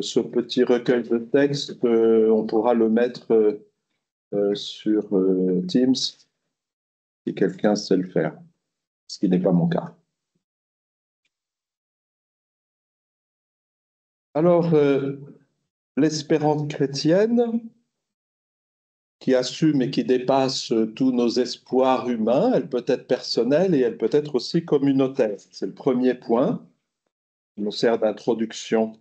ce petit recueil de textes, on pourra le mettre sur Teams si quelqu'un sait le faire, ce qui n'est pas mon cas. Alors, l'espérance chrétienne, qui assume et qui dépasse tous nos espoirs humains, elle peut être personnelle et elle peut être aussi communautaire. C'est le premier point qui nous sert d'introduction.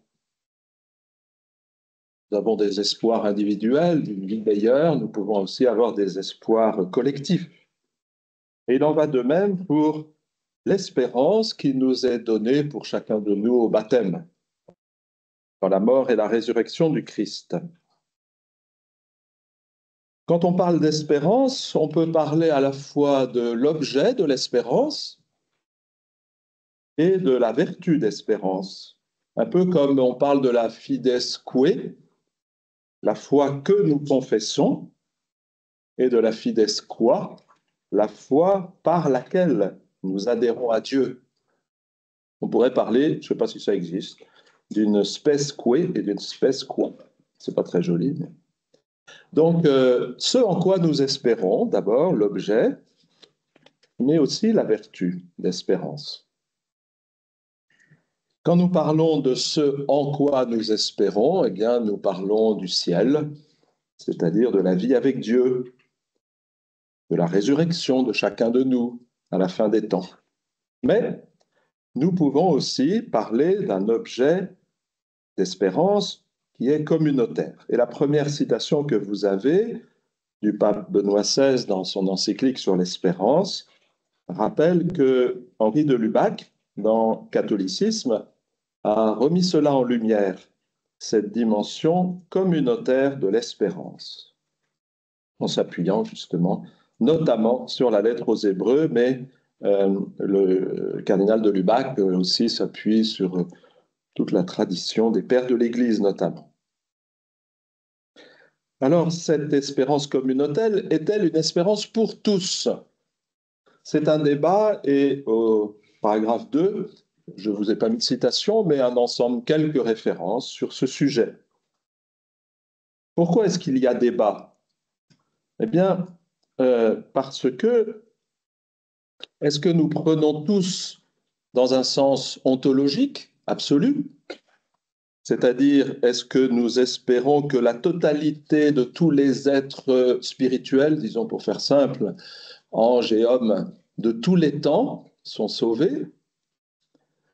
Nous avons des espoirs individuels d'une vie meilleure, nous pouvons aussi avoir des espoirs collectifs. Et il en va de même pour l'espérance qui nous est donnée pour chacun de nous au baptême, dans la mort et la résurrection du Christ. Quand on parle d'espérance, on peut parler à la fois de l'objet de l'espérance et de la vertu d'espérance. Un peu comme on parle de la fides quae, la foi que nous confessons, et de la fides qua, la foi par laquelle nous adhérons à Dieu. On pourrait parler, je ne sais pas si ça existe, d'une spes quae et d'une spes qua. C'est pas très joli. Mais... Donc, ce en quoi nous espérons, d'abord l'objet, mais aussi la vertu d'espérance. Quand nous parlons de ce en quoi nous espérons, eh bien, nous parlons du ciel, c'est-à-dire de la vie avec Dieu, de la résurrection de chacun de nous à la fin des temps. Mais nous pouvons aussi parler d'un objet d'espérance qui est communautaire. Et la première citation que vous avez du pape Benoît XVI dans son encyclique sur l'espérance rappelle que Henri de Lubac, dans Catholicisme, a remis cela en lumière, cette dimension communautaire de l'espérance, en s'appuyant justement notamment sur la lettre aux Hébreux, mais le cardinal de Lubac aussi s'appuie sur toute la tradition des pères de l'Église notamment. Alors, cette espérance communautaire est-elle une espérance pour tous? C'est un débat et au paragraphe 2, je ne vous ai pas mis de citation, mais un ensemble, quelques références sur ce sujet. Pourquoi est-ce qu'il y a débat? Eh bien, parce que est-ce que nous prenons tous dans un sens ontologique, absolu? C'est-à-dire, est-ce que nous espérons que la totalité de tous les êtres spirituels, disons pour faire simple, anges et hommes de tous les temps, sont sauvés?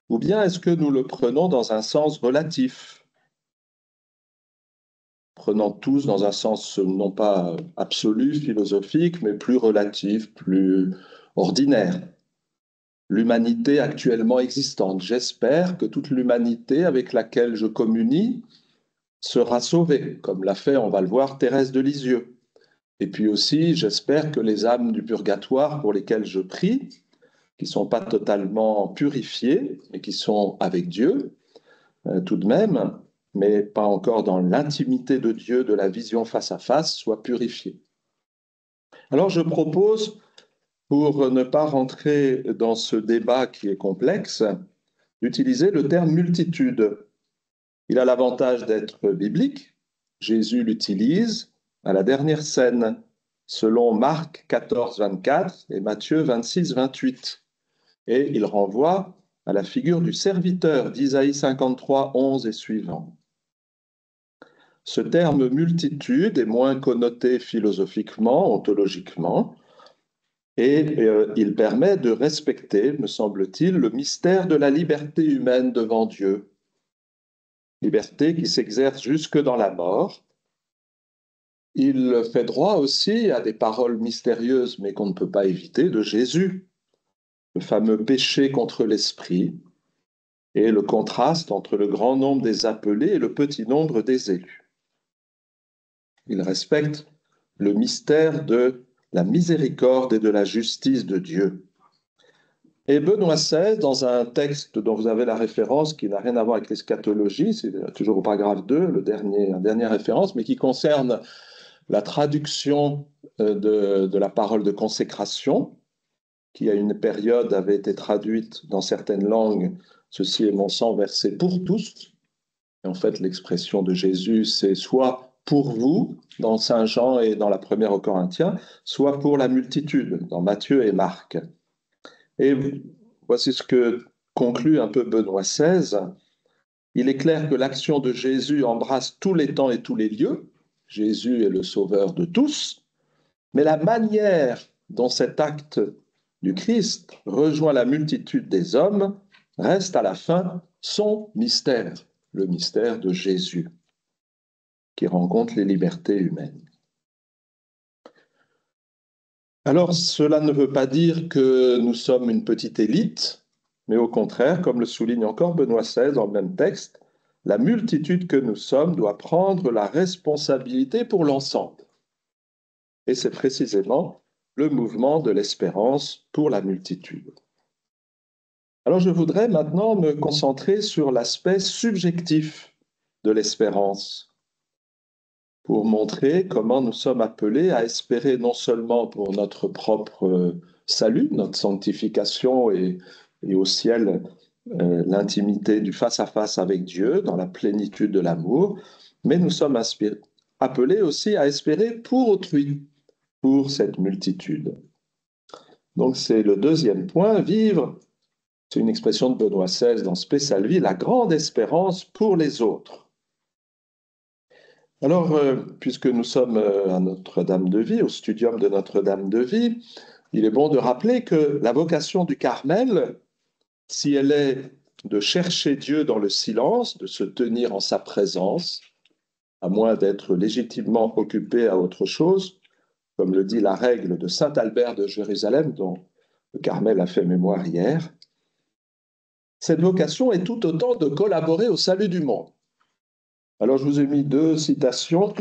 Ou bien est-ce que nous le prenons dans un sens relatif? Prenant tous dans un sens non pas absolu, philosophique, mais plus relatif, plus ordinaire. L'humanité actuellement existante. J'espère que toute l'humanité avec laquelle je communie sera sauvée, comme l'a fait, on va le voir, Thérèse de Lisieux. Et puis aussi, j'espère que les âmes du purgatoire pour lesquelles je prie, qui ne sont pas totalement purifiées, mais qui sont avec Dieu, tout de même, mais pas encore dans l'intimité de Dieu, de la vision face à face, soient purifiées. Alors je propose, pour ne pas rentrer dans ce débat qui est complexe, d'utiliser le terme multitude. Il a l'avantage d'être biblique. Jésus l'utilise à la dernière scène, selon Marc 14, 24 et Matthieu 26, 28. Et il renvoie à la figure du serviteur d'Isaïe 53, 11 et suivant. Ce terme multitude est moins connoté philosophiquement, ontologiquement, et il permet de respecter, me semble-t-il, le mystère de la liberté humaine devant Dieu. Liberté qui s'exerce jusque dans la mort. Il fait droit aussi à des paroles mystérieuses, mais qu'on ne peut pas éviter, de Jésus, le fameux péché contre l'esprit, et le contraste entre le grand nombre des appelés et le petit nombre des élus. Il respecte le mystère de la miséricorde et de la justice de Dieu. Et Benoît XVI, dans un texte dont vous avez la référence, qui n'a rien à voir avec l'eschatologie, c'est toujours au paragraphe 2, la dernière référence, mais qui concerne la traduction de la parole de consécration, qui à une période avait été traduite dans certaines langues, ceci est mon sang versé pour tous. Et en fait, l'expression de Jésus, c'est soit pour vous, dans Saint Jean et dans la première aux Corinthiens, soit pour la multitude, dans Matthieu et Marc. Et voici ce que conclut un peu Benoît XVI. Il est clair que l'action de Jésus embrasse tous les temps et tous les lieux. Jésus est le sauveur de tous. Mais la manière dont cet acte du Christ rejoint la multitude des hommes reste à la fin son mystère, le mystère de Jésus, qui rencontre les libertés humaines. Alors, cela ne veut pas dire que nous sommes une petite élite, mais au contraire, comme le souligne encore Benoît XVI dans le même texte, la multitude que nous sommes doit prendre la responsabilité pour l'ensemble. Et c'est précisément le mouvement de l'espérance pour la multitude. Alors je voudrais maintenant me concentrer sur l'aspect subjectif de l'espérance, pour montrer comment nous sommes appelés à espérer non seulement pour notre propre salut, notre sanctification et au ciel l'intimité du face-à-face avec Dieu dans la plénitude de l'amour, mais nous sommes appelés aussi à espérer pour autrui, pour cette multitude. Donc c'est le deuxième point, vivre, c'est une expression de Benoît XVI dans Spe Salvi, la grande espérance pour les autres. Alors, puisque nous sommes à Notre-Dame de Vie, au studium de Notre-Dame de Vie, il est bon de rappeler que la vocation du Carmel, si elle est de chercher Dieu dans le silence, de se tenir en sa présence, à moins d'être légitimement occupé à autre chose, comme le dit la règle de Saint Albert de Jérusalem, dont le Carmel a fait mémoire hier, cette vocation est tout autant de collaborer au salut du monde. Alors je vous ai mis deux citations,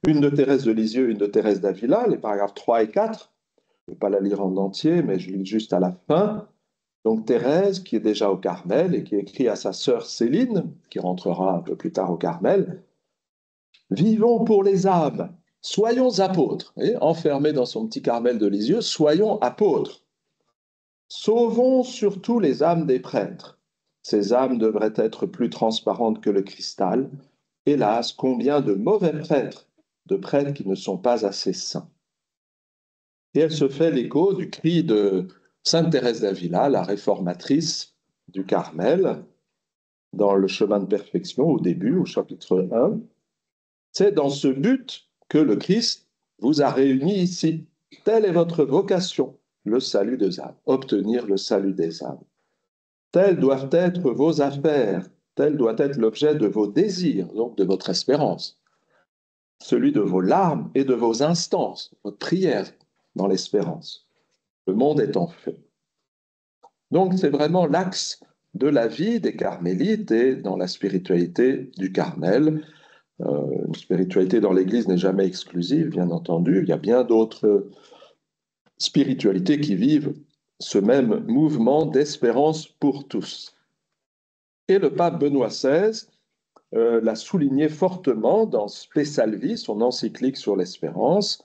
une de Thérèse de Lisieux, une de Thérèse d'Avila, les paragraphes 3 et 4. Je ne vais pas la lire en entier, mais je lis juste à la fin. Donc Thérèse, qui est déjà au Carmel et qui écrit à sa sœur Céline, qui rentrera un peu plus tard au Carmel, « Vivons pour les âmes, soyons apôtres. » Et enfermés dans son petit Carmel de Lisieux, soyons apôtres. Sauvons surtout les âmes des prêtres. Ces âmes devraient être plus transparentes que le cristal. Hélas, combien de mauvais prêtres, de prêtres qui ne sont pas assez saints. Et elle se fait l'écho du cri de Sainte Thérèse d'Avila, la réformatrice du Carmel, dans le chemin de perfection, au début, au chapitre 1. C'est dans ce but que le Christ vous a réunis ici. Telle est votre vocation, le salut des âmes, obtenir le salut des âmes. Telles doivent être vos affaires, tel doit être l'objet de vos désirs, donc de votre espérance, celui de vos larmes et de vos instances, votre prière dans l'espérance. Le monde est en feu. Donc c'est vraiment l'axe de la vie des carmélites et dans la spiritualité du Carmel. Une spiritualité dans l'Église n'est jamais exclusive, bien entendu. Il y a bien d'autres spiritualités qui vivent ce même mouvement d'espérance pour tous. Et le pape Benoît XVI l'a souligné fortement dans Spe Salvi, son encyclique sur l'espérance.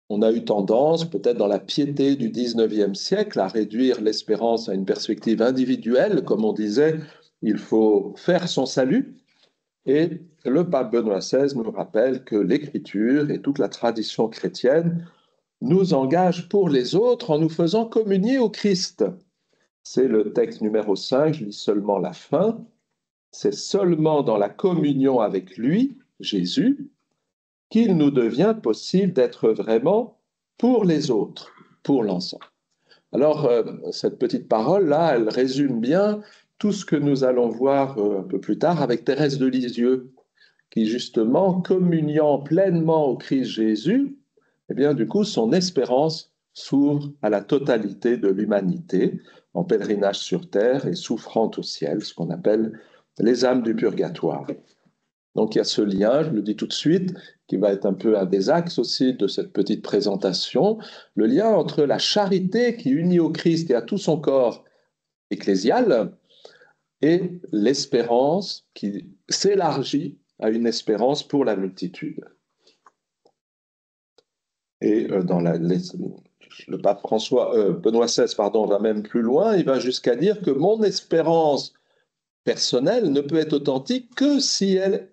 On a eu tendance, peut-être dans la piété du XIXe siècle, à réduire l'espérance à une perspective individuelle. Comme on disait, il faut faire son salut. Et le pape Benoît XVI nous rappelle que l'Écriture et toute la tradition chrétienne nous engagent pour les autres en nous faisant communier au Christ. C'est le texte numéro 5, je lis seulement la fin. C'est seulement dans la communion avec lui, Jésus, qu'il nous devient possible d'être vraiment pour les autres, pour l'ensemble. Alors, cette petite parole-là, elle résume bien tout ce que nous allons voir un peu plus tard avec Thérèse de Lisieux, qui justement, communiant pleinement au Christ Jésus, eh bien, du coup, son espérance s'ouvre à la totalité de l'humanité, en pèlerinage sur terre et souffrant au ciel, ce qu'on appelle les âmes du purgatoire. Donc il y a ce lien, je le dis tout de suite, qui va être un peu un des axes aussi de cette petite présentation, le lien entre la charité qui unit au Christ et à tout son corps ecclésial et l'espérance qui s'élargit à une espérance pour la multitude. Et le pape Benoît XVI va même plus loin, il va jusqu'à dire que mon espérance personnelle ne peut être authentique que si elle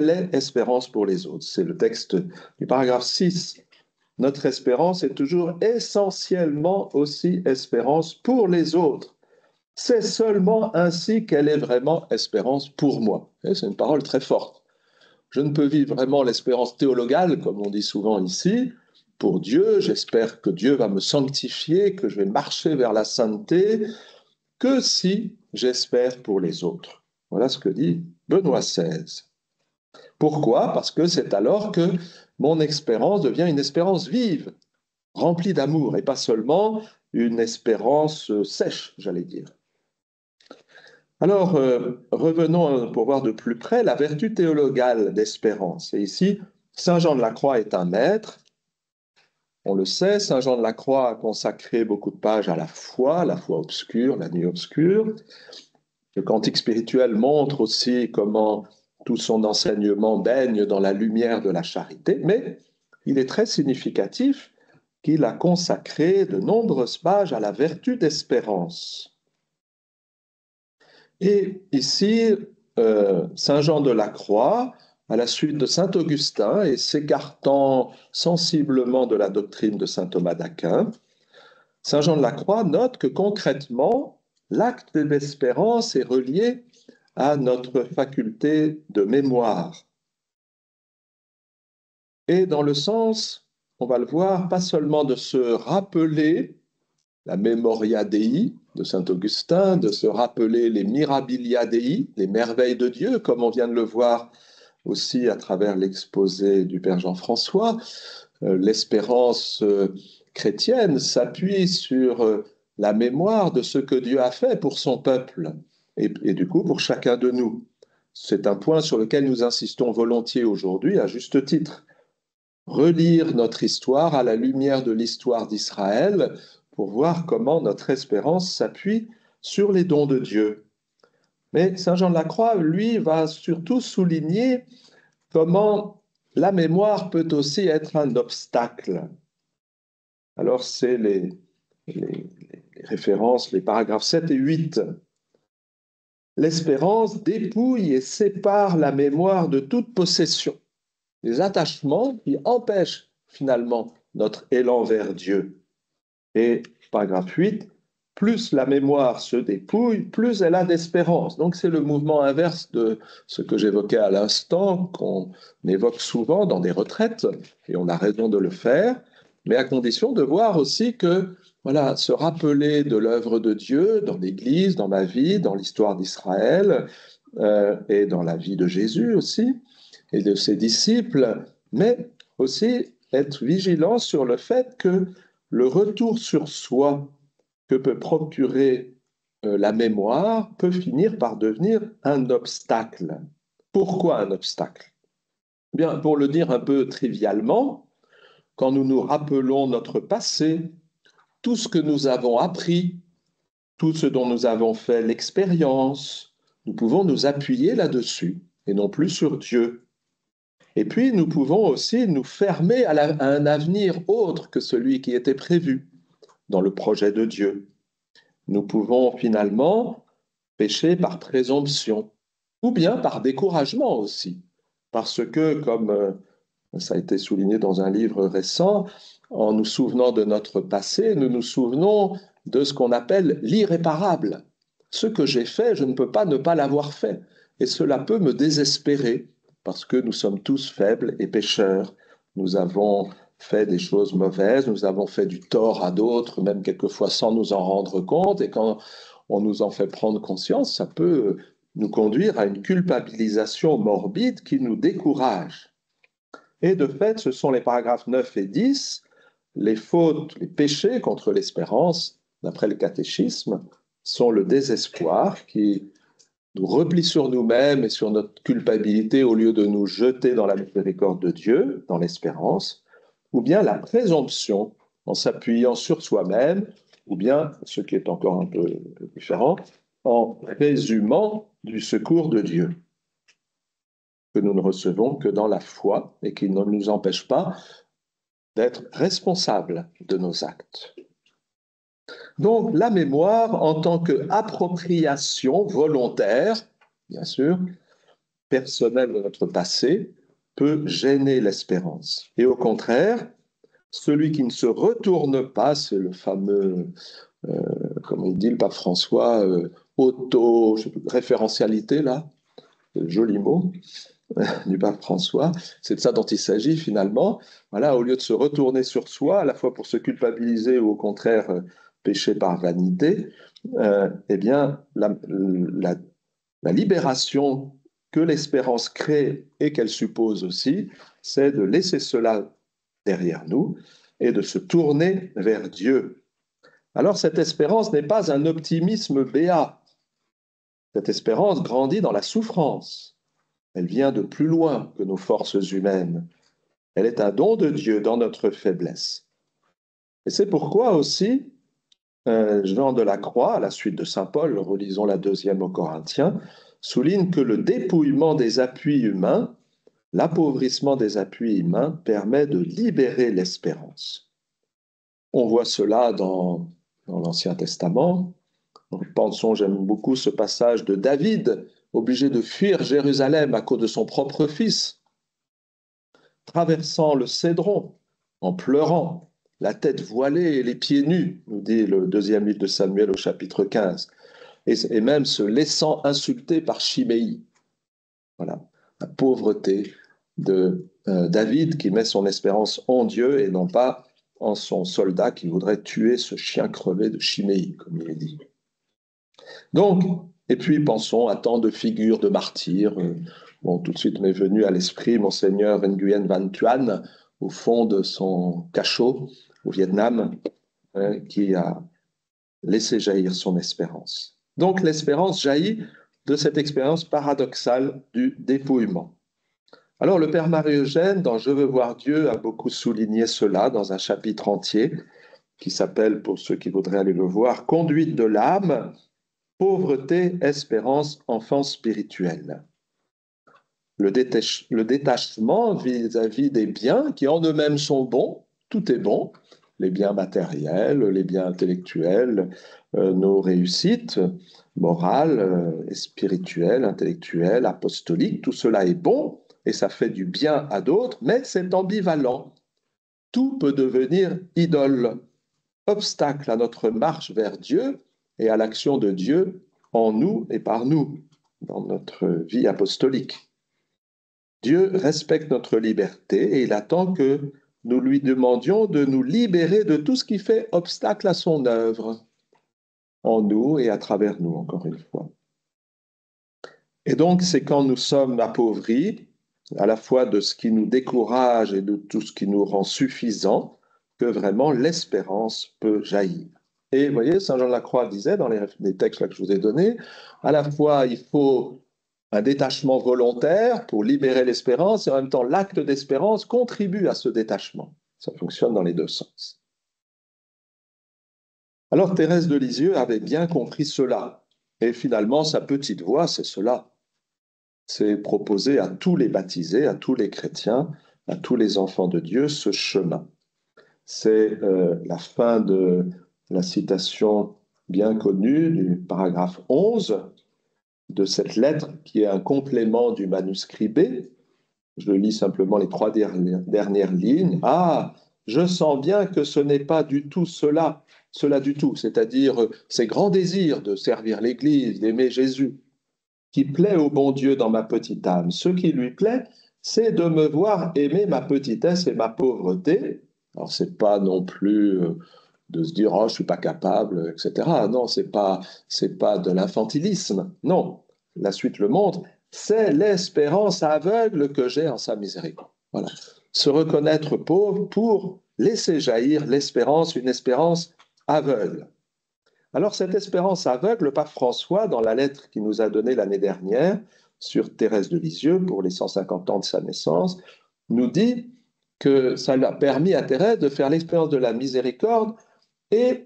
est espérance pour les autres. C'est le texte du paragraphe 6. Notre espérance est toujours essentiellement aussi espérance pour les autres. C'est seulement ainsi qu'elle est vraiment espérance pour moi. Et c'est une parole très forte. Je ne peux vivre vraiment l'espérance théologale, comme on dit souvent ici, pour Dieu. J'espère que Dieu va me sanctifier, que je vais marcher vers la sainteté, que si j'espère pour les autres. Voilà ce que dit Benoît XVI. Pourquoi? Parce que c'est alors que mon espérance devient une espérance vive, remplie d'amour, et pas seulement une espérance sèche, j'allais dire. Alors, revenons pour voir de plus près la vertu théologale d'espérance. Et ici, Saint Jean de la Croix est un maître. On le sait, Saint Jean de la Croix a consacré beaucoup de pages à la foi obscure, la nuit obscure. Le cantique spirituel montre aussi comment tout son enseignement baigne dans la lumière de la charité, mais il est très significatif qu'il a consacré de nombreuses pages à la vertu d'espérance. Et ici, Saint Jean de la Croix, à la suite de Saint Augustin et s'écartant sensiblement de la doctrine de Saint Thomas d'Aquin, Saint Jean de la Croix note que concrètement, l'acte d'espérance est relié à notre faculté de mémoire. Et dans le sens, on va le voir, pas seulement de se rappeler la Memoria Dei de saint Augustin, de se rappeler les Mirabilia Dei, les merveilles de Dieu, comme on vient de le voir aussi à travers l'exposé du Père Jean-François. L'espérance chrétienne s'appuie sur la mémoire de ce que Dieu a fait pour son peuple et du coup pour chacun de nous. C'est un point sur lequel nous insistons volontiers aujourd'hui, à juste titre. Relire notre histoire à la lumière de l'histoire d'Israël pour voir comment notre espérance s'appuie sur les dons de Dieu. Mais Saint Jean de la Croix, lui, va surtout souligner comment la mémoire peut aussi être un obstacle. Alors, c'est les références, les paragraphes 7 et 8. L'espérance dépouille et sépare la mémoire de toute possession, des attachements qui empêchent finalement notre élan vers Dieu. Et paragraphe 8, plus la mémoire se dépouille, plus elle a d'espérance. Donc c'est le mouvement inverse de ce que j'évoquais à l'instant, qu'on évoque souvent dans des retraites, et on a raison de le faire, mais à condition de voir aussi que, voilà, se rappeler de l'œuvre de Dieu dans l'Église, dans ma vie, dans l'histoire d'Israël, et dans la vie de Jésus aussi, et de ses disciples, mais aussi être vigilant sur le fait que le retour sur soi que peut procurer la mémoire peut finir par devenir un obstacle. Pourquoi un obstacle? Bien, pour le dire un peu trivialement, quand nous nous rappelons notre passé, tout ce que nous avons appris, tout ce dont nous avons fait l'expérience, nous pouvons nous appuyer là-dessus et non plus sur Dieu. Et puis, nous pouvons aussi nous fermer à un avenir autre que celui qui était prévu dans le projet de Dieu. Nous pouvons finalement pécher par présomption ou bien par découragement aussi. Parce que, comme ça a été souligné dans un livre récent, en nous souvenant de notre passé, nous nous souvenons de ce qu'on appelle l'irréparable. Ce que j'ai fait, je ne peux pas ne pas l'avoir fait. Et cela peut me désespérer parce que nous sommes tous faibles et pécheurs. Nous avons fait des choses mauvaises, nous avons fait du tort à d'autres, même quelquefois sans nous en rendre compte. Et quand on nous en fait prendre conscience, ça peut nous conduire à une culpabilisation morbide qui nous décourage. Et de fait, ce sont les paragraphes 9 et 10, les fautes, les péchés contre l'espérance, d'après le catéchisme, sont le désespoir qui nous replie sur nous-mêmes et sur notre culpabilité au lieu de nous jeter dans la miséricorde de Dieu, dans l'espérance, ou bien la présomption en s'appuyant sur soi-même, ou bien, ce qui est encore un peu différent, en présumant du secours de Dieu que nous ne recevons que dans la foi et qui ne nous empêche pas d'être responsables de nos actes. Donc, la mémoire, en tant qu'appropriation volontaire, bien sûr, personnelle de notre passé, peut gêner l'espérance. Et au contraire, celui qui ne se retourne pas, c'est le fameux, comment il dit le pape François, auto-référentialité, là, joli mot, du pape François, c'est de ça dont il s'agit finalement. Voilà, au lieu de se retourner sur soi, à la fois pour se culpabiliser ou au contraire pécher par vanité, eh bien, la libération que l'espérance crée et qu'elle suppose aussi, c'est de laisser cela derrière nous et de se tourner vers Dieu. Alors cette espérance n'est pas un optimisme béat. Cette espérance grandit dans la souffrance. Elle vient de plus loin que nos forces humaines. Elle est un don de Dieu dans notre faiblesse. Et c'est pourquoi aussi, Jean de la Croix, à la suite de Saint Paul, relisons la deuxième aux Corinthiens, souligne que le dépouillement des appuis humains, l'appauvrissement des appuis humains permet de libérer l'espérance. On voit cela dans l'Ancien Testament. Pensons, j'aime beaucoup ce passage de David, obligé de fuir Jérusalem à cause de son propre fils, traversant le Cédron en pleurant, la tête voilée et les pieds nus, nous dit le deuxième livre de Samuel au chapitre 15, et même se laissant insulter par Chiméi. Voilà, la pauvreté de David qui met son espérance en Dieu et non pas en son soldat qui voudrait tuer ce chien crevé de Chiméi, comme il est dit. Donc, et puis pensons à tant de figures de martyrs. Bon, tout de suite m'est venu à l'esprit Monseigneur Nguyen Van Thuan, au fond de son cachot au Vietnam, qui a laissé jaillir son espérance. Donc l'espérance jaillit de cette expérience paradoxale du dépouillement. Alors le Père Marie-Eugène, dans Je veux voir Dieu, a beaucoup souligné cela dans un chapitre entier qui s'appelle, pour ceux qui voudraient aller le voir, Conduite de l'âme, pauvreté, espérance, enfance spirituelle. Le détachement vis-à-vis des biens qui en eux-mêmes sont bons, tout est bon, les biens matériels, les biens intellectuels, nos réussites morales, et spirituelles, intellectuelles, apostoliques, tout cela est bon et ça fait du bien à d'autres, mais c'est ambivalent. Tout peut devenir idole, obstacle à notre marche vers Dieu et à l'action de Dieu en nous et par nous dans notre vie apostolique. Dieu respecte notre liberté et il attend que nous lui demandions de nous libérer de tout ce qui fait obstacle à son œuvre, en nous et à travers nous, encore une fois. Et donc, c'est quand nous sommes appauvris, à la fois de ce qui nous décourage et de tout ce qui nous rend suffisants, que vraiment l'espérance peut jaillir. Et vous voyez, Saint Jean de la Croix disait dans les textes là que je vous ai donnés, à la fois il faut un détachement volontaire pour libérer l'espérance et en même temps l'acte d'espérance contribue à ce détachement. Ça fonctionne dans les deux sens. Alors Thérèse de Lisieux avait bien compris cela. Et finalement, sa petite voix, c'est cela. C'est proposer à tous les baptisés, à tous les chrétiens, à tous les enfants de Dieu ce chemin. C'est la fin de la citation bien connue du paragraphe 11 de cette lettre qui est un complément du manuscrit B. Je lis simplement les trois dernières lignes. Ah, je sens bien que ce n'est pas du tout cela du tout, c'est-à-dire ces grands désirs de servir l'Église, d'aimer Jésus, qui plaît au bon Dieu dans ma petite âme. Ce qui lui plaît, c'est de me voir aimer ma petitesse et ma pauvreté. Alors, c'est pas non plus de se dire, oh, je suis pas capable, etc. Non, c'est pas de l'infantilisme. Non, la suite le montre. C'est l'espérance aveugle que j'ai en sa miséricorde. Voilà. Se reconnaître pauvre pour laisser jaillir l'espérance, une espérance aveugle. Alors cette espérance aveugle, le pape François, dans la lettre qu'il nous a donnée l'année dernière sur Thérèse de Lisieux pour les 150 ans de sa naissance, nous dit que ça lui a permis à Thérèse de faire l'expérience de la miséricorde et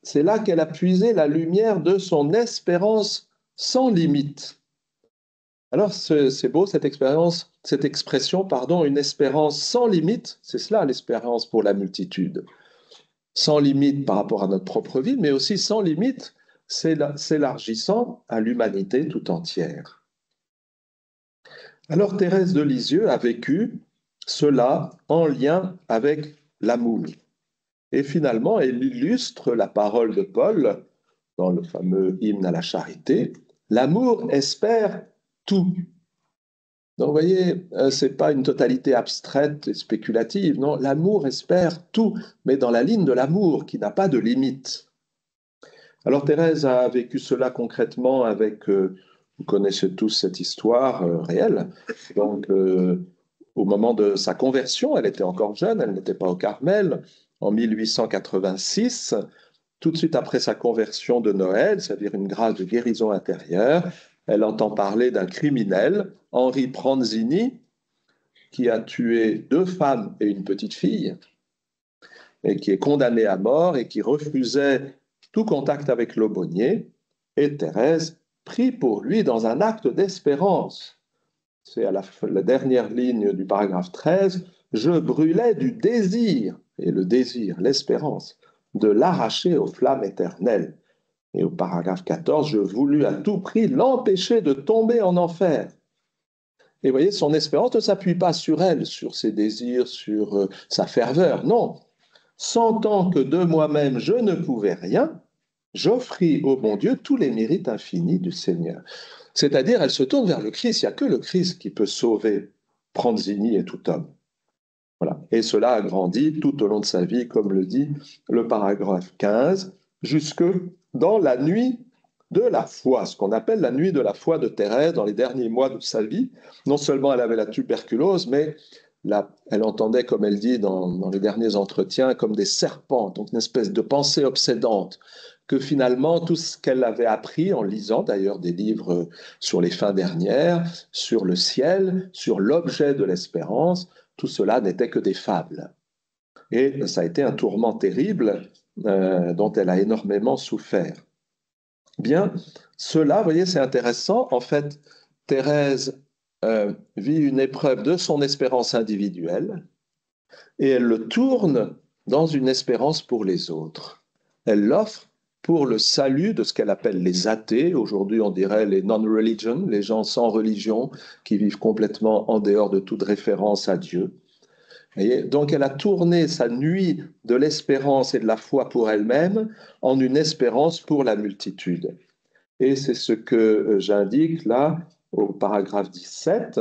c'est là qu'elle a puisé la lumière de son espérance sans limite. Alors c'est beau cette expérience, cette expression, pardon, une espérance sans limite, c'est cela l'espérance pour la multitude. sans limite par rapport à notre propre vie, mais aussi sans limite s'élargissant à l'humanité tout entière. Alors Thérèse de Lisieux a vécu cela en lien avec l'amour. Et finalement, elle illustre la parole de Paul dans le fameux hymne à la charité. L'amour espère tout. Donc, vous voyez, ce n'est pas une totalité abstraite et spéculative. Non, l'amour espère tout, mais dans la ligne de l'amour qui n'a pas de limite. Alors, Thérèse a vécu cela concrètement avec, vous connaissez tous cette histoire réelle. Donc, au moment de sa conversion, elle était encore jeune, elle n'était pas au Carmel, en 1886. Tout de suite après sa conversion de Noël, c'est-à-dire une grâce de guérison intérieure, elle entend parler d'un criminel, Henri Pranzini, qui a tué 2 femmes et une petite fille, et qui est condamné à mort et qui refusait tout contact avec l'aumônier. Et Thérèse prie pour lui dans un acte d'espérance. C'est à la dernière ligne du paragraphe 13, je brûlais du désir, et le désir, l'espérance, de l'arracher aux flammes éternelles. Et au paragraphe 14, je voulus à tout prix l'empêcher de tomber en enfer. Et vous voyez, son espérance ne s'appuie pas sur elle, sur ses désirs, sur sa ferveur. Non. Sentant que de moi-même je ne pouvais rien, j'offris au bon Dieu tous les mérites infinis du Seigneur. C'est-à-dire, elle se tourne vers le Christ. Il n'y a que le Christ qui peut sauver Pranzini et tout homme. Voilà. Et cela a grandi tout au long de sa vie, comme le dit le paragraphe 15, jusque dans la nuit de la foi, ce qu'on appelle la nuit de la foi de Thérèse dans les derniers mois de sa vie. Non seulement elle avait la tuberculose, mais elle entendait, comme elle dit dans les derniers entretiens, comme des serpents, donc une espèce de pensée obsédante, que finalement tout ce qu'elle avait appris en lisant d'ailleurs des livres sur les fins dernières, sur le ciel, sur l'objet de l'espérance, tout cela n'était que des fables. Et ça a été un tourment terrible dont elle a énormément souffert. Bien, cela, vous voyez, c'est intéressant. En fait, Thérèse vit une épreuve de son espérance individuelle et elle le tourne dans une espérance pour les autres. Elle l'offre pour le salut de ce qu'elle appelle les athées. Aujourd'hui, on dirait les non-religion, les gens sans religion qui vivent complètement en dehors de toute référence à Dieu. Et donc, elle a tourné sa nuit de l'espérance et de la foi pour elle-même en une espérance pour la multitude. Et c'est ce que j'indique là au paragraphe 17.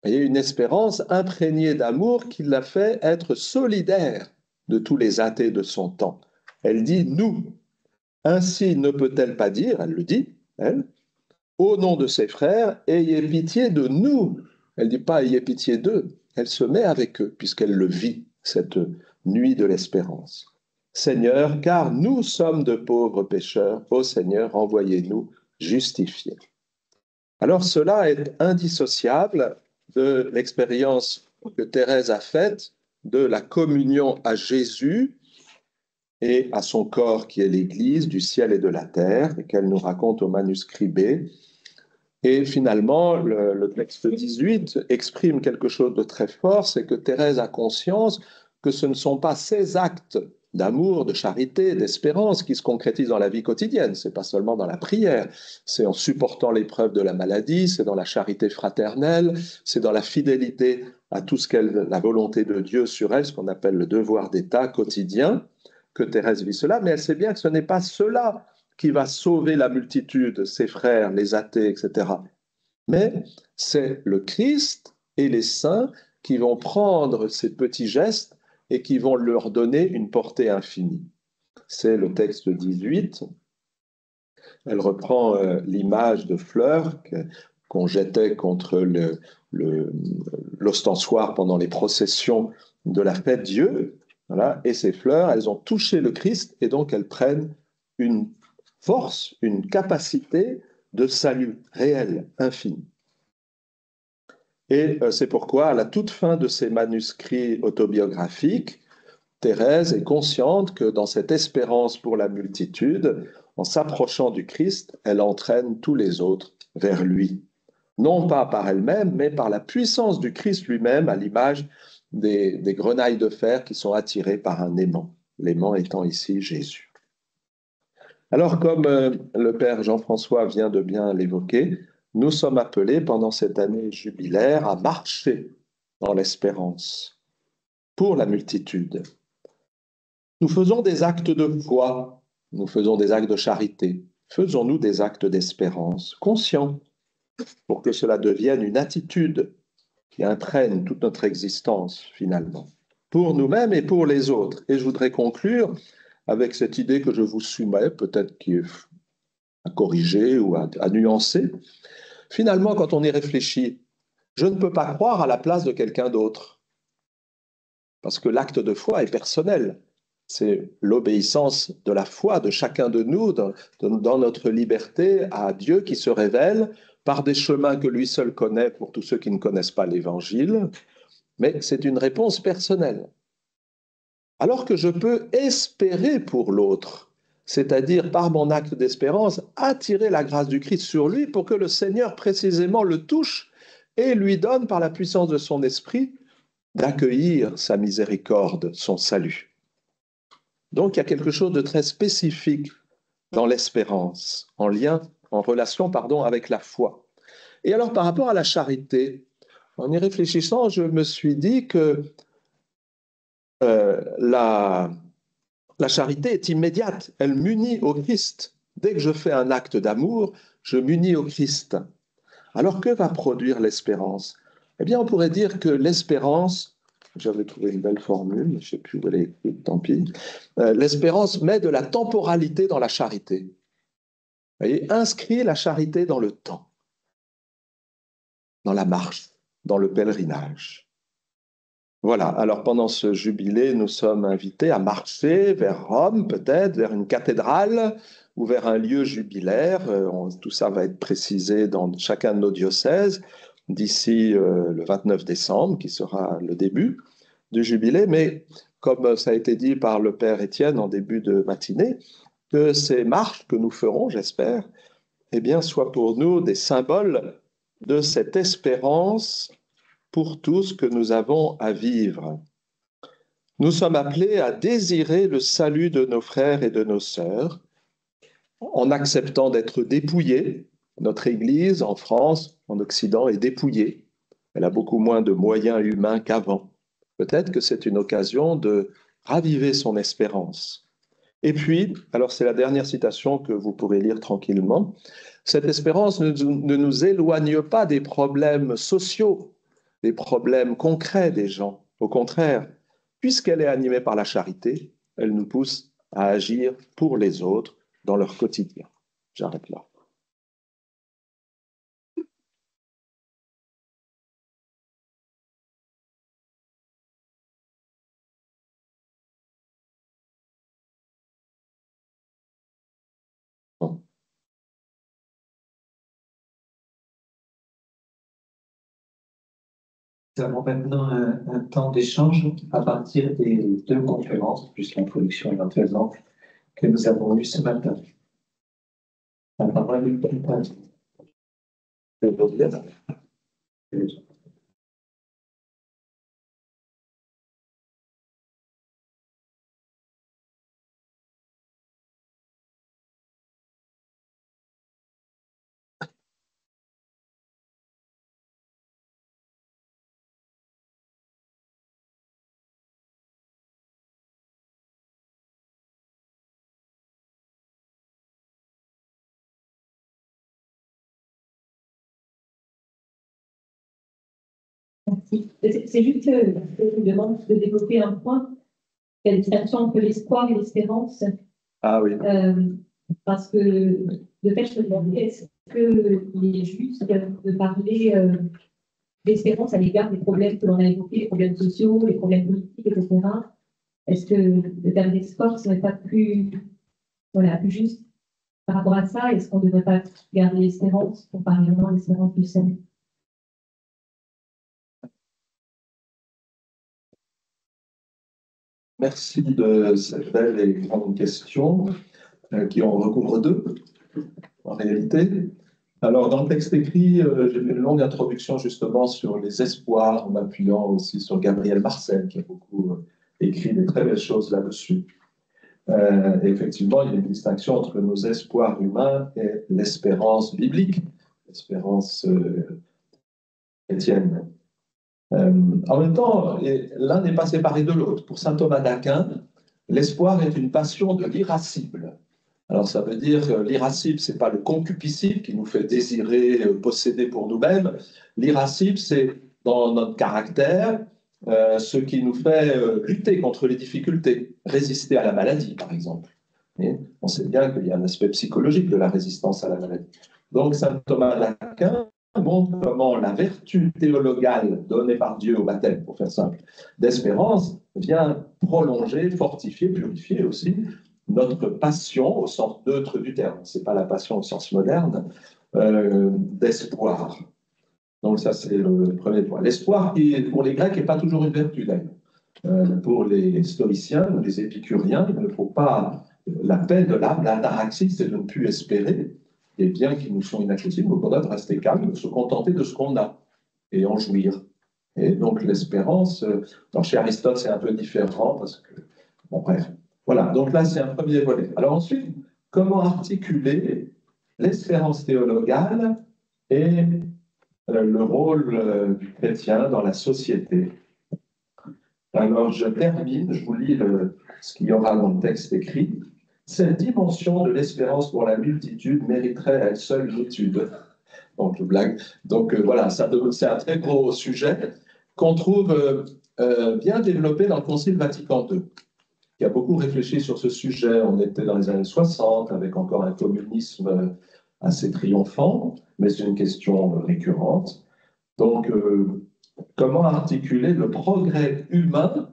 Il y a une espérance imprégnée d'amour qui l'a fait être solidaire de tous les athées de son temps. Elle dit « nous ». Ainsi ne peut-elle pas dire, elle le dit, elle, au nom de ses frères, ayez pitié de nous. Elle ne dit pas ayez pitié d'eux, elle se met avec eux, puisqu'elle le vit, cette nuit de l'espérance. Seigneur, car nous sommes de pauvres pécheurs, ô Seigneur, envoyez-nous justifier. Alors cela est indissociable de l'expérience que Thérèse a faite de la communion à Jésus et à son corps qui est l'Église du ciel et de la terre, et qu'elle nous raconte au manuscrit B. Et finalement, le texte 18 exprime quelque chose de très fort, c'est que Thérèse a conscience que ce ne sont pas ses actes d'amour, de charité, d'espérance qui se concrétisent dans la vie quotidienne. Ce n'est pas seulement dans la prière, c'est en supportant l'épreuve de la maladie, c'est dans la charité fraternelle, c'est dans la fidélité à tout ce qu'est la volonté de Dieu sur elle, ce qu'on appelle le devoir d'État quotidien, que Thérèse vit cela, mais elle sait bien que ce n'est pas cela qui va sauver la multitude, ses frères, les athées, etc. Mais c'est le Christ et les saints qui vont prendre ces petits gestes et qui vont leur donner une portée infinie. C'est le texte 18. Elle reprend l'image de fleurs qu'on jetait contre l'ostensoir pendant les processions de la fête Dieu. Voilà. Et ces fleurs, elles ont touché le Christ et donc elles prennent une force, une capacité de salut réel, infini. Et c'est pourquoi, à la toute fin de ses manuscrits autobiographiques, Thérèse est consciente que dans cette espérance pour la multitude, en s'approchant du Christ, elle entraîne tous les autres vers lui. Non pas par elle-même, mais par la puissance du Christ lui-même, à l'image des grenailles de fer qui sont attirées par un aimant. l'aimant étant ici Jésus. Alors, comme le Père Jean-François vient de bien l'évoquer, nous sommes appelés pendant cette année jubilaire à marcher dans l'espérance pour la multitude. Nous faisons des actes de foi, nous faisons des actes de charité. Faisons-nous des actes d'espérance, conscients, pour que cela devienne une attitude qui entraîne toute notre existence, finalement, pour nous-mêmes et pour les autres. Et je voudrais conclure avec cette idée que je vous soumets, peut-être qui est à corriger ou à nuancer. Finalement, quand on y réfléchit, je ne peux pas croire à la place de quelqu'un d'autre, parce que l'acte de foi est personnel. C'est l'obéissance de la foi de chacun de nous dans notre liberté à Dieu qui se révèle par des chemins que lui seul connaît pour tous ceux qui ne connaissent pas l'Évangile, mais c'est une réponse personnelle. Alors que je peux espérer pour l'autre, c'est-à-dire par mon acte d'espérance, attirer la grâce du Christ sur lui pour que le Seigneur précisément le touche et lui donne par la puissance de son esprit d'accueillir sa miséricorde, son salut. Donc il y a quelque chose de très spécifique dans l'espérance, en relation, avec la foi. Et alors par rapport à la charité, en y réfléchissant, je me suis dit que la charité est immédiate, elle m'unit au Christ. Dès que je fais un acte d'amour, je m'unis au Christ. Alors que va produire l'espérance? Eh bien, on pourrait dire que l'espérance, j'avais trouvé une belle formule, mais je ne sais plus où elle est écrite, tant pis. L'espérance met de la temporalité dans la charité. Vous voyez, inscrit la charité dans le temps, dans la marche, dans le pèlerinage. Voilà, alors pendant ce jubilé, nous sommes invités à marcher vers Rome, peut-être, vers une cathédrale ou vers un lieu jubilaire. Tout ça va être précisé dans chacun de nos diocèses d'ici le 29 décembre, qui sera le début du jubilé. Mais comme ça a été dit par le Père Étienne en début de matinée, que ces marches que nous ferons, j'espère, eh bien, soient pour nous des symboles de cette espérance pour tout ce que nous avons à vivre. Nous sommes appelés à désirer le salut de nos frères et de nos sœurs en acceptant d'être dépouillés. Notre Église en France, en Occident, est dépouillée. Elle a beaucoup moins de moyens humains qu'avant. Peut-être que c'est une occasion de raviver son espérance. Et puis, alors c'est la dernière citation que vous pourrez lire tranquillement, cette espérance ne nous éloigne pas des problèmes sociaux, des problèmes concrets des gens. Au contraire, puisqu'elle est animée par la charité, elle nous pousse à agir pour les autres dans leur quotidien. J'arrête là. Bon. Nous avons maintenant un temps d'échange à partir des deux conférences, plus l'introduction éventuellement, que nous avons eues ce matin. La parole est à vous. Merci. C'est juste que je vous demande de développer un point, la distinction entre l'espoir et l'espérance. Ah oui. Parce que de fait, je me demandais, est-ce qu'il est juste de parler d'espérance à l'égard des problèmes que l'on a évoqués, les problèmes sociaux, les problèmes politiques, etc. Est-ce que le terme d'espoir ne serait pas plus juste par rapport à ça? Est-ce qu'on ne devrait pas garder l'espérance pour parler vraiment de l'espérance du salut? Merci de cette belle et grande question qui en recouvre deux, en réalité. Alors, dans le texte écrit, j'ai fait une longue introduction justement sur les espoirs, en m'appuyant aussi sur Gabriel Marcel, qui a beaucoup écrit des très belles choses là-dessus. Effectivement, il y a une distinction entre nos espoirs humains et l'espérance biblique, l'espérance chrétienne. En même temps, l'un n'est pas séparé de l'autre. Pour saint Thomas d'Aquin, l'espoir est une passion de l'irascible. Alors ça veut dire que l'irascible, ce n'est pas le concupiscible qui nous fait désirer, posséder pour nous-mêmes. L'irascible, c'est dans notre caractère ce qui nous fait lutter contre les difficultés, résister à la maladie, par exemple. Et on sait bien qu'il y a un aspect psychologique de la résistance à la maladie. Donc saint Thomas d'Aquin montre comment la vertu théologale donnée par Dieu au baptême, pour faire simple, d'espérance, vient prolonger, fortifier, purifier aussi notre passion au sens neutre du terme. Ce n'est pas la passion au sens moderne, d'espoir. Donc ça, c'est le premier point. L'espoir, pour les Grecs, n'est pas toujours une vertu d'ailleurs. Pour les stoïciens ou les épicuriens, il ne faut pas la paix de l'âme, l'ataraxie, c'est de ne plus espérer des biens qui nous sont inaccessibles, au contraire de rester calme, de se contenter de ce qu'on a et en jouir. Et donc l'espérance, chez Aristote, c'est un peu différent parce que, bon bref, voilà. Donc là, c'est un premier volet. Alors ensuite, comment articuler l'espérance théologale et le rôle du chrétien dans la société? Alors je termine, je vous lis ce qu'il y aura dans le texte écrit. Cette dimension de l'espérance pour la multitude mériterait à elle seule une étude. Donc, blague. Donc voilà, c'est un très gros sujet qu'on trouve bien développé dans le Concile Vatican II, qui a beaucoup réfléchi sur ce sujet. On était dans les années 60, avec encore un communisme assez triomphant, mais c'est une question récurrente. Donc, comment articuler le progrès humain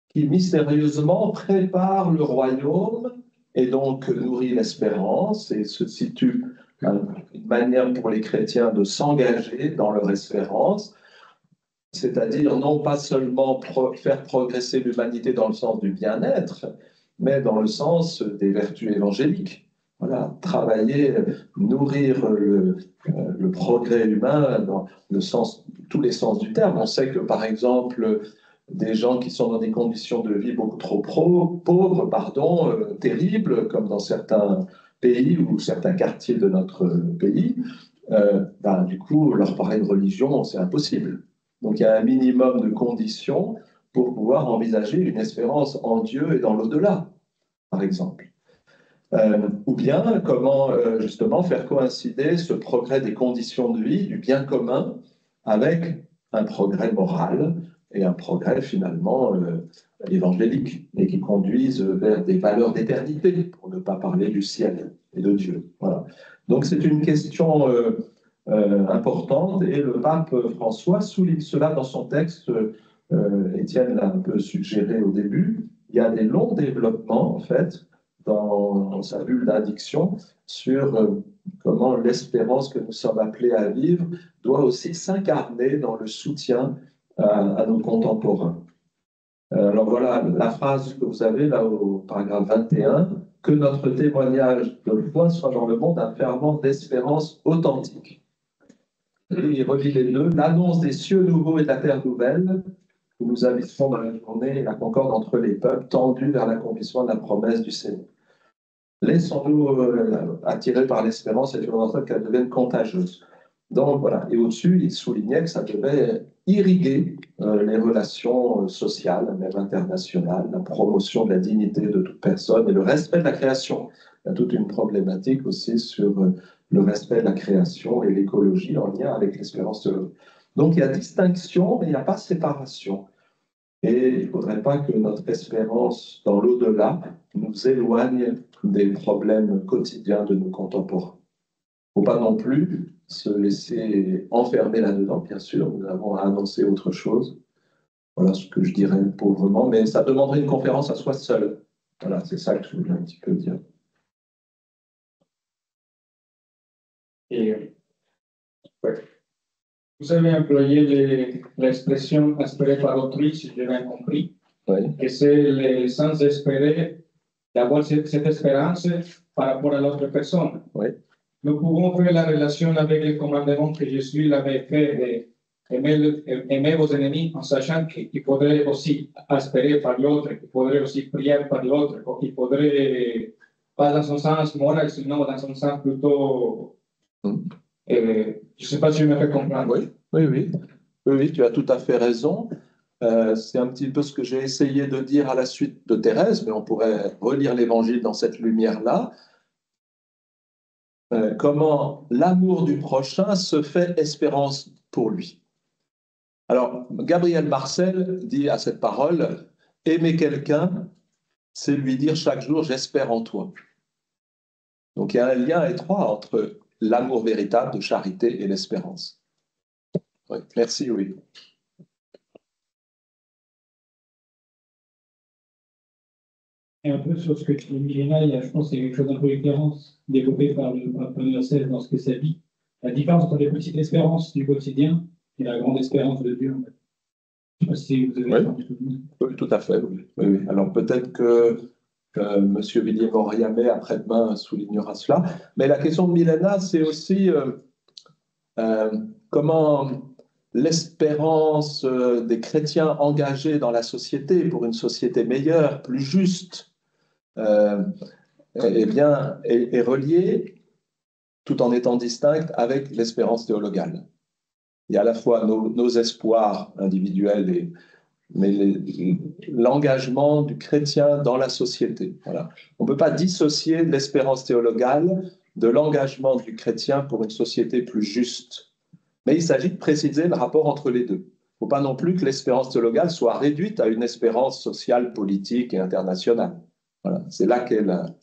qui mystérieusement prépare le royaume et donc nourrit l'espérance et se situe une manière pour les chrétiens de s'engager dans leur espérance, c'est-à-dire non pas seulement faire progresser l'humanité dans le sens du bien-être, mais dans le sens des vertus évangéliques. Voilà, travailler, nourrir le progrès humain dans tous les sens du terme. On sait que, par exemple, des gens qui sont dans des conditions de vie beaucoup trop pauvres, terribles, comme dans certains pays ou certains quartiers de notre pays, du coup, leur parler de religion, c'est impossible. Donc il y a un minimum de conditions pour pouvoir envisager une espérance en Dieu et dans l'au-delà, par exemple. Ou bien comment justement faire coïncider ce progrès des conditions de vie, du bien commun, avec un progrès moral et un progrès finalement évangélique, et qui conduisent vers des valeurs d'éternité, pour ne pas parler du ciel et de Dieu. Voilà. Donc c'est une question importante, et le pape François souligne cela dans son texte. Étienne l'a un peu suggéré au début. Il y a des longs développements, en fait, dans sa bulle d'indiction, sur comment l'espérance que nous sommes appelés à vivre doit aussi s'incarner dans le soutien à nos contemporains. Alors voilà la phrase que vous avez là au paragraphe 21, que notre témoignage de foi soit dans le monde un ferment d'espérance authentique. Et il relie les deux, l'annonce des cieux nouveaux et de la terre nouvelle, que nous habiterons dans la journée, et la concorde entre les peuples, tendue vers l'accomplissement de la promesse du Seigneur. Laissons-nous attirer par l'espérance et fondamental qu'elle devienne contagieuse. Donc voilà, et au-dessus, il soulignait que ça devait irriguer les relations sociales, même internationales, la promotion de la dignité de toute personne et le respect de la création. Il y a toute une problématique aussi sur le respect de la création et l'écologie en lien avec l'espérance de l'homme. Donc il y a distinction, mais il n'y a pas séparation. Et il ne faudrait pas que notre espérance dans l'au-delà nous éloigne des problèmes quotidiens de nos contemporains. Il ne faut pas non plus se laisser enfermer là-dedans, bien sûr, nous avons à annoncer autre chose. Voilà ce que je dirais pauvrement, mais ça demanderait une conférence à soi seul. Voilà, c'est ça que je voulais un petit peu dire. Et, ouais. Vous avez employé l'expression espérer par autrui, si j'ai bien compris, Oui. que c'est le sens d'espérer, d'avoir cette espérance par rapport à l'autre personne. Oui. Nous pouvons faire la relation avec le commandement que Jésus l'avait fait aimez vos ennemis en sachant qu'il faudrait aussi espérer par l'autre, qu'il faudrait aussi prier par l'autre, qu'il faudrait, pas dans un sens moral, sinon dans un sens plutôt. Je ne sais pas si je me fais comprendre. Oui, tu as tout à fait raison. C'est un petit peu ce que j'ai essayé de dire à la suite de Thérèse, mais on pourrait relire l'Évangile dans cette lumière-là. Comment l'amour du prochain se fait espérance pour lui. Alors, Gabriel Marcel dit à cette parole, aimer quelqu'un, c'est lui dire chaque jour, j'espère en toi. Donc, il y a un lien étroit entre l'amour véritable de charité et l'espérance. Oui, merci, oui. Et un peu sur ce que tu dis, Milena, je pense que c'est quelque chose d'un peu différent, développé par le pape Benoît XVI dans ce que ça dit. La différence entre les petites espérances du quotidien et la grande espérance de Dieu, en fait. Je ne sais pas si vous avez oui, tout à fait. Oui. Alors peut-être que M. Villiers-Moriamet, après-demain, soulignera cela. Mais la question de Milena, c'est aussi comment l'espérance des chrétiens engagés dans la société pour une société meilleure, plus juste, est reliée, tout en étant distincte, avec l'espérance théologale. Il y a à la fois nos espoirs individuels, mais l'engagement du chrétien dans la société. Voilà. On ne peut pas dissocier l'espérance théologale de l'engagement du chrétien pour une société plus juste. Mais il s'agit de préciser le rapport entre les deux. Il ne faut pas non plus que l'espérance théologale soit réduite à une espérance sociale, politique et internationale. Voilà. C'est là qu'est la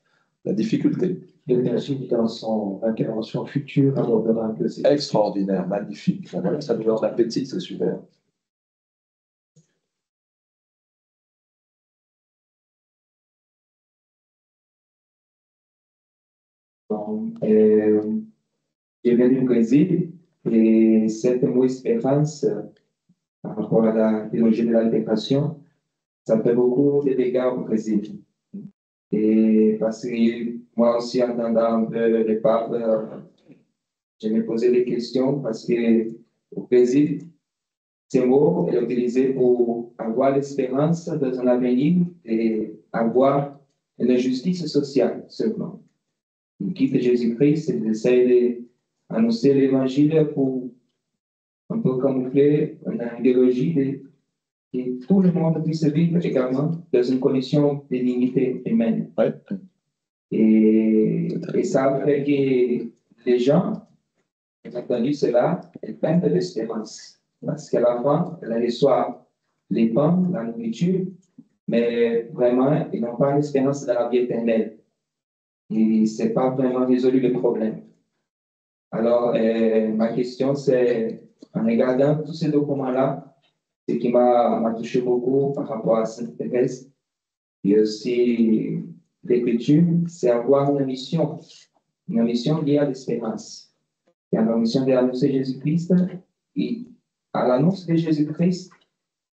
difficulté. Et merci dans son intervention future abordera un peu ces extraordinaire, magnifique. Voilà, ça nous donne l'appétit, c'est super. Je viens du Brésil et cette mot espérance par rapport à la théologie de l'intégration, ça fait beaucoup de dégâts au Brésil. Et parce que moi aussi, en entendant un peu les papes, je me posais des questions parce qu'au Brésil, ce mot est utilisé pour avoir l'espérance dans un avenir et avoir une justice sociale seulement. Ils quittent Jésus-Christ et essayent d'annoncer l'évangile pour un peu camoufler une idéologie que tout le monde puisse vivre également dans une condition de dignité humaine. Ouais. Et ça fait que les gens, ont entendu cela, ils perdent l'espérance. Parce qu'à la fin, ils reçoivent les pains, la nourriture, mais vraiment, ils n'ont pas l'espérance de la vie éternelle. Et ce n'est pas vraiment résolu le problème. Alors, ma question, c'est, en regardant tous ces documents-là, ce qui m'a touché beaucoup par rapport à Sainte Thérèse, et aussi l'Écriture, c'est avoir une mission liée à l'espérance. Il y a la mission d'annoncer Jésus-Christ, et à l'annonce de Jésus-Christ,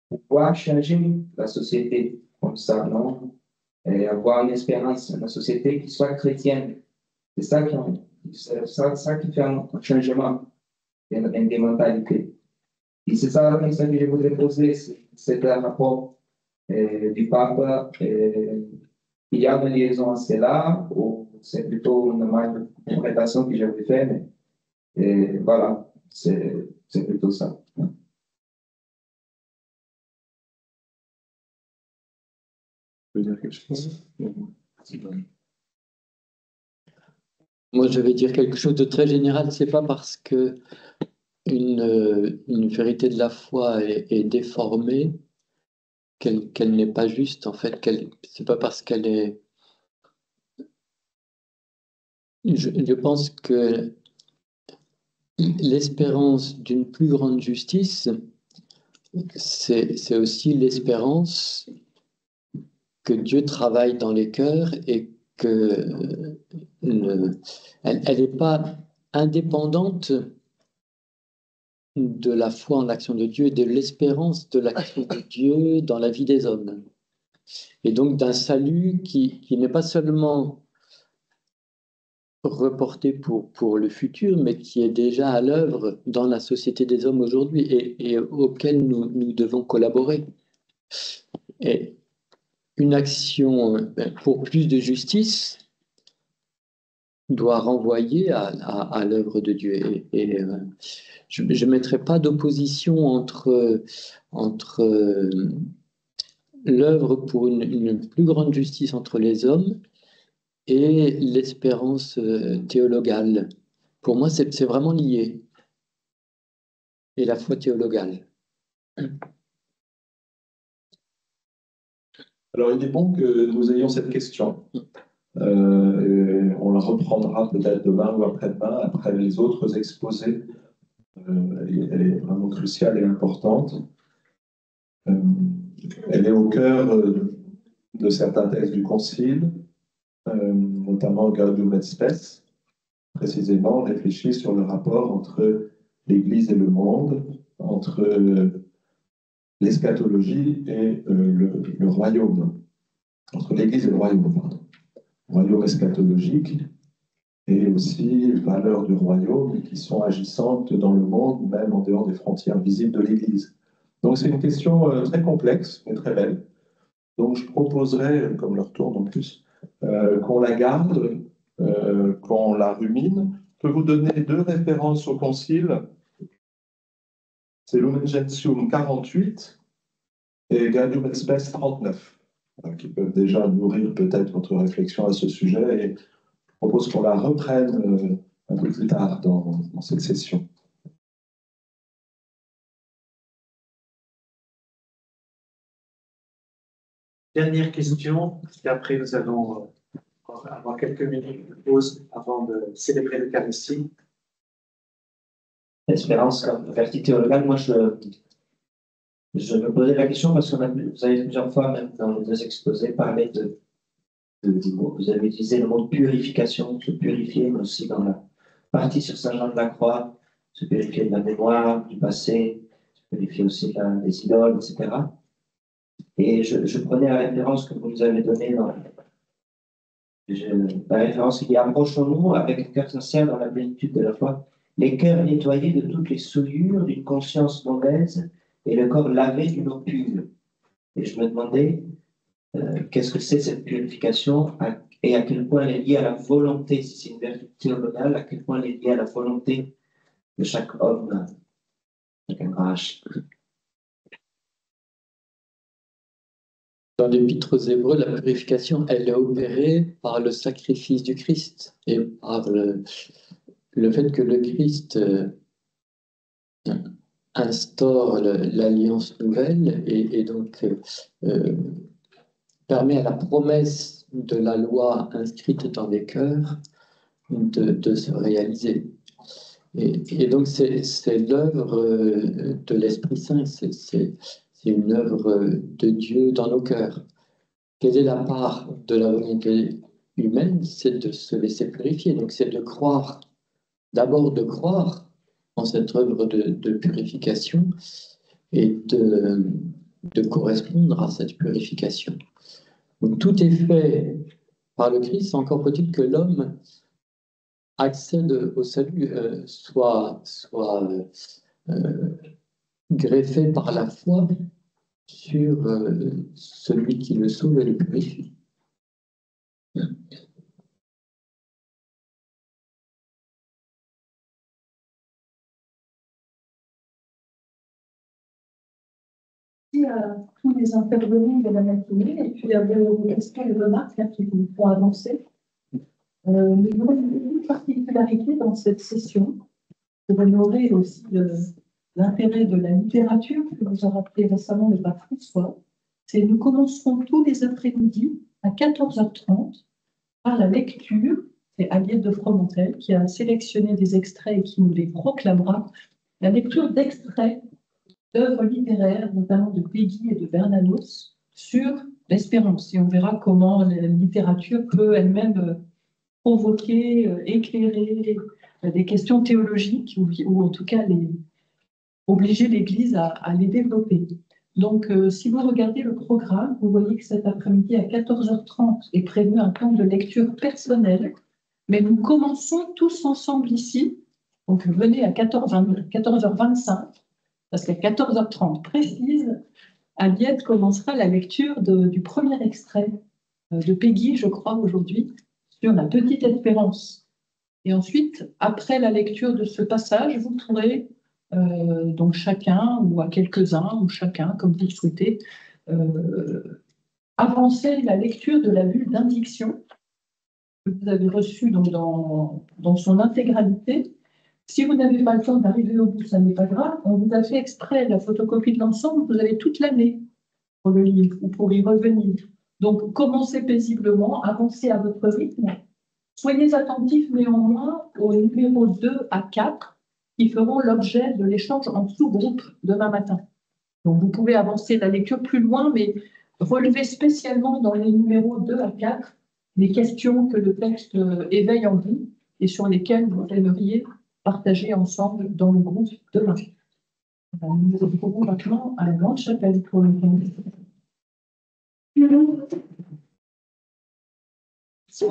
pouvoir changer la société comme ça, non? Et avoir une espérance, une société qui soit chrétienne. C'est ça qui fait un changement des mentalités. Et c'est ça la question que je voudrais poser, c'est un rapport du pape. Il y a une liaison à cela, ou c'est plutôt une interprétation que j'avais faite, mais voilà, c'est plutôt ça. Tu veux dire quelque chose? Moi, je vais dire quelque chose de très général. C'est pas parce que une vérité de la foi est déformée qu'elle n'est pas juste. En fait, c'est pas parce qu'elle est. Je pense que l'espérance d'une plus grande justice, c'est aussi l'espérance que Dieu travaille dans les cœurs et que elle n'est pas indépendante de la foi en l'action de Dieu et de l'espérance de l'action de Dieu dans la vie des hommes. Et donc d'un salut qui n'est pas seulement reporté pour le futur, mais qui est déjà à l'œuvre dans la société des hommes aujourd'hui et auquel nous devons collaborer. Et une action pour plus de justice doit renvoyer à l'œuvre de Dieu. Je ne mettrai pas d'opposition entre l'œuvre pour une plus grande justice entre les hommes et l'espérance théologale. Pour moi, c'est vraiment lié. Et la foi théologale. Alors, il est bon que nous ayons cette question. On la reprendra peut-être demain ou après-demain, après les autres exposés. Elle est vraiment cruciale et importante. Elle est au cœur de certains textes du Concile, notamment Gaudium et Spes, précisément réfléchit sur le rapport entre l'Église et le monde, entre l'eschatologie et le royaume, entre l'Église et le royaume, pardon. Royaume eschatologique et aussi valeurs du royaume qui sont agissantes dans le monde, même en dehors des frontières visibles de l'Église. Donc c'est une question très complexe, mais très belle. Donc je proposerais, comme le retourne en plus, qu'on la garde, qu'on la rumine. Je peux vous donner 2 références au Concile. C'est Lumen Gentium 48 et Gaudium et Spes 39, qui peuvent déjà nourrir peut-être votre réflexion à ce sujet. Et je propose qu'on la reprenne un peu plus tard dans cette session. Dernière question, et après nous allons avoir quelques minutes de pause avant de célébrer l'Eucharistie. L'espérance comme vertu théologale, moi je me posais la question parce que vous avez plusieurs fois, même dans les 2 exposés, parlé vous avez utilisé le mot purification, se purifier, mais aussi dans la partie sur Saint Jean de la Croix, se purifier de la mémoire, du passé, se purifier aussi des idoles, etc. Et je prenais la référence que vous nous avez donnée la référence qui dit approchons-nous avec un cœur sincère dans la plénitude de la foi, les cœurs nettoyés de toutes les souillures d'une conscience mauvaise et le corps lavé d'une eau pure. Et je me demandais qu'est-ce que c'est cette purification et à quel point elle est liée à la volonté, si c'est une vertu théologale, à quel point elle est liée à la volonté de chaque homme avec un grand H. Dans l'Épître aux Hébreux, la purification, elle est opérée par le sacrifice du Christ et par le fait que le Christ instaure l'alliance nouvelle et donc permet à la promesse de la loi inscrite dans les cœurs de se réaliser. Et donc c'est l'œuvre de l'Esprit Saint, c'est une œuvre de Dieu dans nos cœurs. Quelle est la part de la volonté humaine? C'est de se laisser purifier. Donc c'est de croire, d'abord de croire en cette œuvre de purification et de correspondre à cette purification. Donc tout est fait par le Christ, encore faut-il que l'homme accède au salut, soit greffé par la foi sur celui qui le sauve et le purifie. Merci à tous les intervenants de la matinée et puis à vos questions et remarques qui vous font avancer. Nous avons une particularité dans cette session pour honorer aussi l'intérêt de la littérature que nous a rappelé récemment le pape François. C'est nous commencerons tous les après-midi à 14h30 par la lecture. C'est Aliette de Fromentel qui a sélectionné des extraits et qui nous les proclamera. La lecture d'extraits d'œuvres littéraires, notamment de Peggy et de Bernanos, sur l'espérance. Et on verra comment la littérature peut elle-même provoquer, éclairer des questions théologiques ou en tout cas obliger l'Église à les développer. Donc, si vous regardez le programme, vous voyez que cet après-midi à 14h30 est prévu un temps de lecture personnelle Mais nous commençons tous ensemble ici. Donc, venez à 14h25, parce qu'à 14h30 précise, Aliette commencera la lecture du premier extrait de Peggy, je crois, aujourd'hui, sur la petite espérance. Et ensuite, après la lecture de ce passage, vous pourrez, donc chacun, ou à quelques-uns, ou chacun, comme vous le souhaitez, avancer la lecture de la bulle d'indiction que vous avez reçue donc, dans son intégralité. Si vous n'avez pas le temps d'arriver au bout, ça n'est pas grave. On vous a fait exprès la photocopie de l'ensemble. Vous avez toute l'année pour le livre ou pour y revenir. Donc, commencez paisiblement, avancez à votre rythme. Soyez attentifs néanmoins aux numéros 2 à 4 qui feront l'objet de l'échange en sous-groupe demain matin. Donc, vous pouvez avancer la lecture plus loin, mais relevez spécialement dans les numéros 2 à 4 les questions que le texte éveille en vous et sur lesquelles vous aimeriez partager ensemble dans le groupe demain. Nous nous retrouvons maintenant à la Grande Chapelle pour le temps. C'est